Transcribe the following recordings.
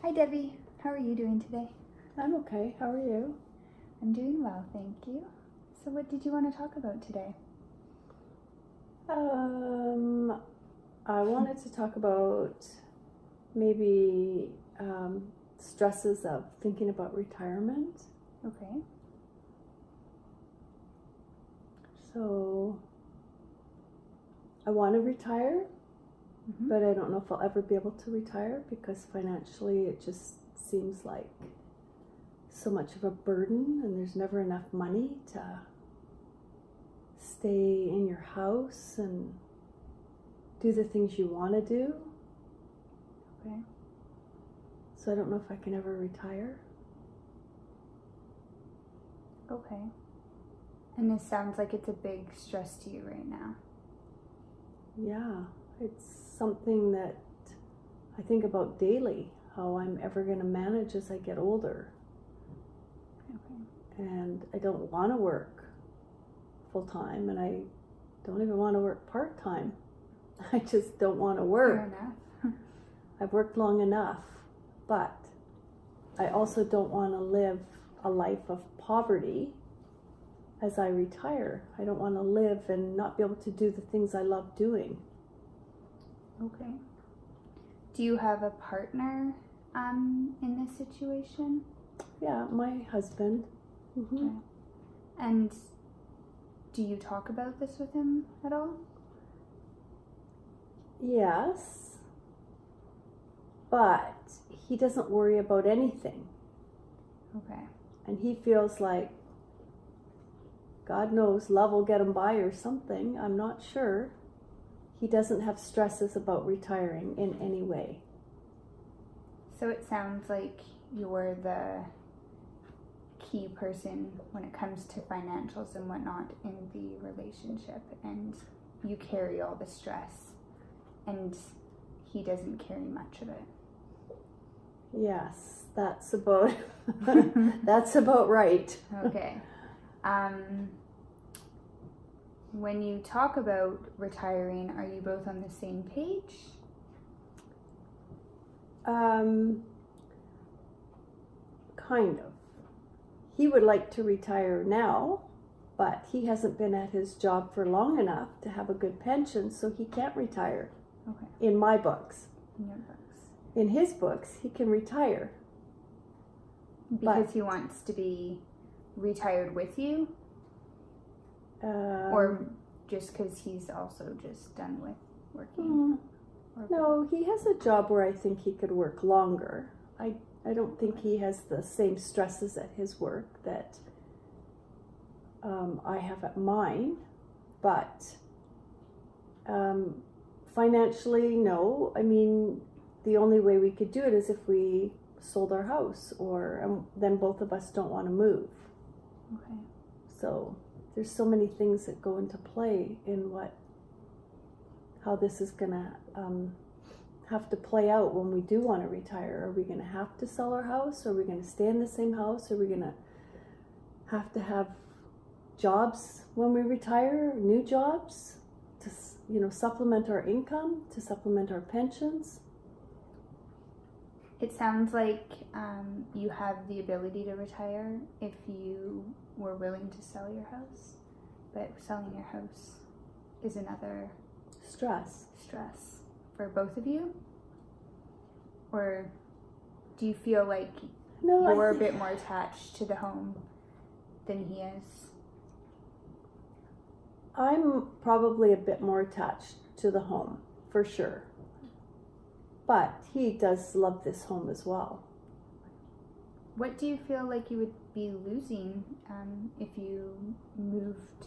Hi Debbie, how are you doing today? I'm okay. How are you? I'm doing well, thank you. So what did you want to talk about today? I wanted to talk about maybe stresses of thinking about retirement. Okay. So I want to retire, but I don't know if I'll ever be able to retire because financially it just seems like so much of a burden and there's never enough money to stay in your house and do the things you want to do. Okay. So I don't know if I can ever retire. Okay. And this sounds like it's a big stress to you right now. Yeah, it's something that I think about daily, how I'm ever going to manage as I get older. Okay. And I don't want to work full time, and I don't even want to work part time. I just don't want to work. Fair enough. I've worked long enough, but I also don't want to live a life of poverty as I retire. I don't want to live and not be able to do the things I love doing. Okay. Do you have a partner in this situation? Yeah, my husband. Okay. And do you talk about this with him at all? Yes, but he doesn't worry about anything. Okay. And he feels like, God knows, love will get him by or something. I'm not sure. He doesn't have stresses about retiring in any way. So it sounds like you're the key person when it comes to financials and whatnot in the relationship, and you carry all the stress, and he doesn't carry much of it. Yes, that's about that's about right. Okay. When you talk about retiring, are you both on the same page? Kind of. He would like to retire now, but he hasn't been at his job for long enough to have a good pension, so he can't retire. Okay. In my books. In your books. In his books, he can retire. Because he wants to be retired with you? Or just because he's also just done with working? No, he has a job where I think he could work longer. I don't think he has the same stresses at his work that I have at mine, but financially, no. I mean, the only way we could do it is if we sold our house, or then both of us don't want to move. Okay. So there's so many things that go into play in how this is gonna have to play out when we do want to retire. Are we gonna have to sell our house? Are we gonna stay in the same house? Are we gonna have to have jobs when we retire, new jobs to supplement our income, to supplement our pensions? It sounds like you have the ability to retire if you were willing to sell your house, but selling your house is another Stress. for both of you? Or do you feel like No, you're a bit more attached to the home than he is? I'm probably a bit more attached to the home, for sure. But he does love this home as well. What do you feel like you would be losing if you moved,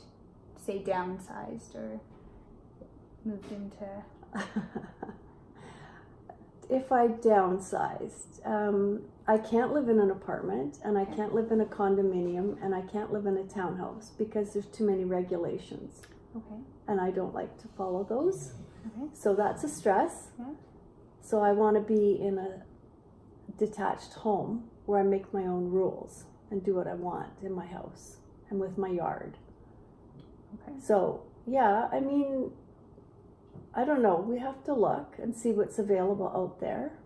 say, downsized or moved into... If I downsized, I can't live in an apartment, and I can't live in a condominium, and I can't live in a townhouse because there's too many regulations. Okay. And I don't like to follow those. Okay. So that's a stress. Yeah. So I want to be in a detached home where I make my own rules and do what I want in my house and with my yard. Okay. So, yeah, I mean, I don't know. We have to look and see what's available out there.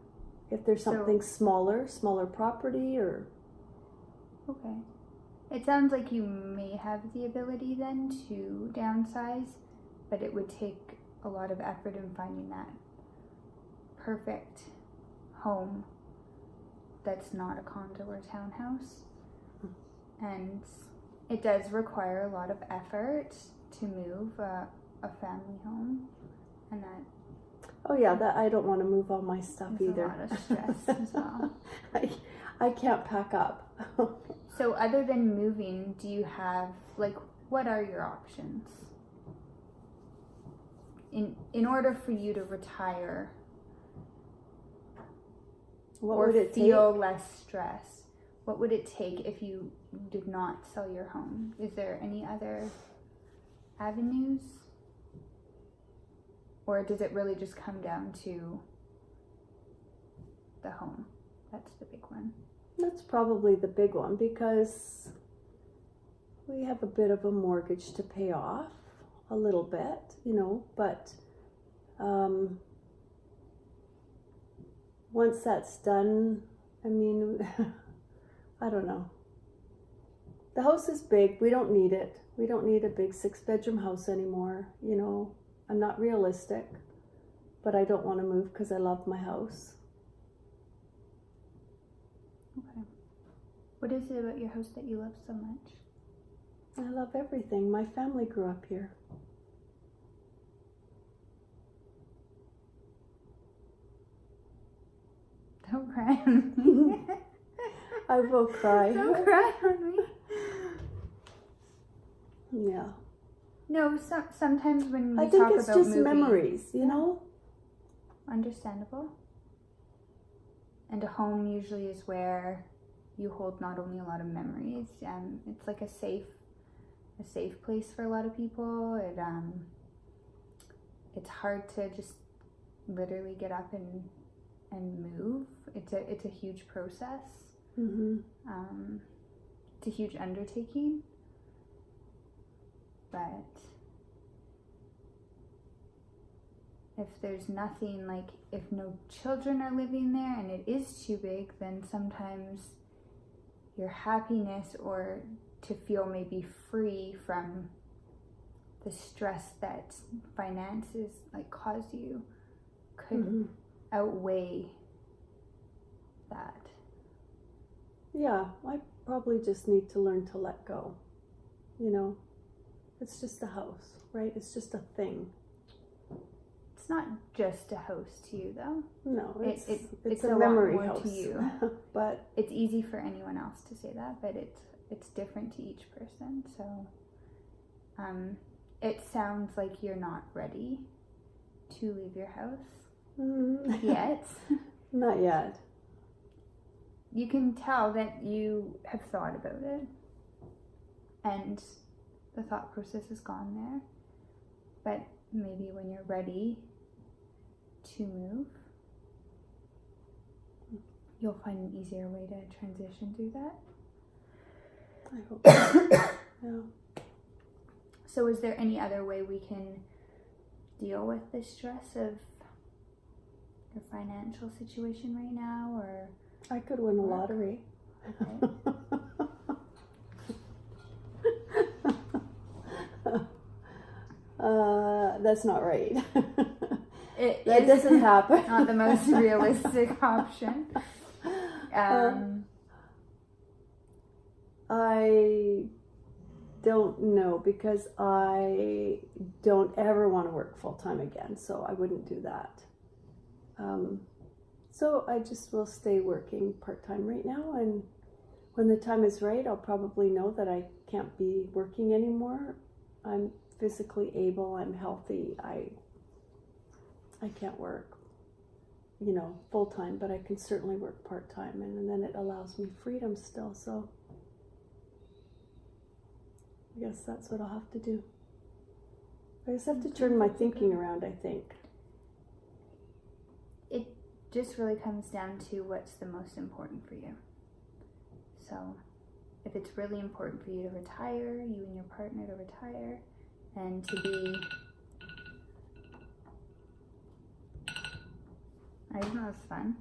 if there's So- something smaller property or. Okay. It sounds like you may have the ability then to downsize, but it would take a lot of effort in finding that perfect home that's not a condo or townhouse. And it does require a lot of effort to move a family home, and that Oh yeah, that I don't want to move all my stuff is either. a lot of stress as well. I can't pack up. So other than moving, do you have, like, what are your options? In order for you to retire What or would it feel take? less stress, what would it take if you did not sell your home? Is there any other avenues? Or does it really just come down to the home? That's the big one. That's probably the big one because we have a bit of a mortgage to pay off, a little bit, but once that's done, I mean, I don't know. The house is big. We don't need it. We don't need a big 6-bedroom house anymore. I'm not realistic, but I don't want to move because I love my house. Okay. What is it about your house that you love so much? I love everything. My family grew up here. Don't cry on me. I will cry. Don't cry on me. Yeah. No, sometimes when we I think talk it's about just moving, memories, understandable. And a home usually is where you hold not only a lot of memories, it's like a safe place for a lot of people. It's hard to just literally get up and move. It's a huge process. Mm-hmm. It's a huge undertaking. But if there's nothing, like if no children are living there and it is too big, then sometimes your happiness or to feel maybe free from the stress that finances like cause you could Mm-hmm. outweigh that. Yeah, I probably just need to learn to let go. It's just a house, right? It's just a thing. It's not just a house to you though. No, it's it's a a memory lot more house to you. But It's easy for anyone else to say that, but it's different to each person. So it sounds like you're not ready to leave your house yet. Not yet. You can tell that you have thought about it and the thought process has gone there, but maybe when you're ready to move, you'll find an easier way to transition through that. I hope so. Yeah. So is there any other way we can deal with the stress of your financial situation right now, or I could win the lottery. okay. That's not right. That doesn't happen. Not the most realistic option. I don't know because I don't ever want to work full time again, so I wouldn't do that. So I just will stay working part time right now, and when the time is right, I'll probably know that I can't be working anymore. I'm physically able, I'm healthy, I can't work, full time, but I can certainly work part time, and then it allows me freedom still, so I guess that's what I'll have to do. I just have to turn my thinking around, I think. It just really comes down to what's the most important for you. So if it's really important for you to retire, you and your partner to retire, and to be, I don't know, it's fun.